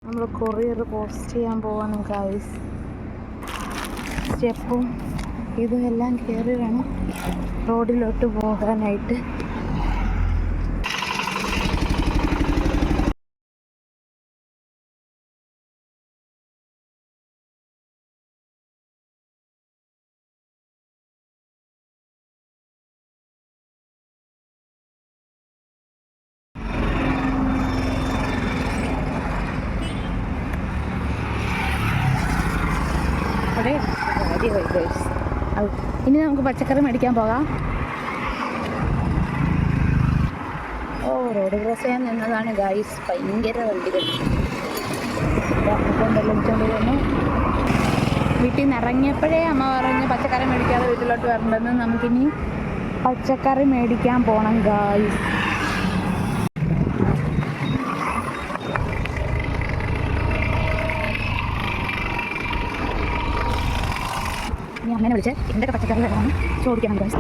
നമ്മൾ courier post ചെയ്യാൻ പോവാണ് ഗൈസ്. സ്റ്റെപ്പും ഇതുമെല്ലാം കയറി വേണം റോഡിലോട്ട് പോകാനായിട്ട്. ഇനി നമുക്ക് പച്ചക്കറി മേടിക്കാൻ പോകാം. റോഡ് ക്രോസ് ചെയ്യാൻ നിന്നതാണ് ഗൈസ്. ഭയങ്കര വണ്ടികൾ കൊണ്ടെല്ലാം വന്നു. വീട്ടിൽ നിന്ന് ഇറങ്ങിയപ്പോഴേ അമ്മ പറഞ്ഞ് പച്ചക്കറി മേടിക്കാതെ വീട്ടിലോട്ട് വരണ്ടെന്ന്. നമുക്കിനി പച്ചക്കറി മേടിക്കാൻ പോകണം ഗൈസ്. ഇനി അമ്മേനെ വിളിച്ച് എന്തൊക്കെ പച്ചക്കറി വേണമെന്ന് ചോദിക്കണം ഗൈസ്.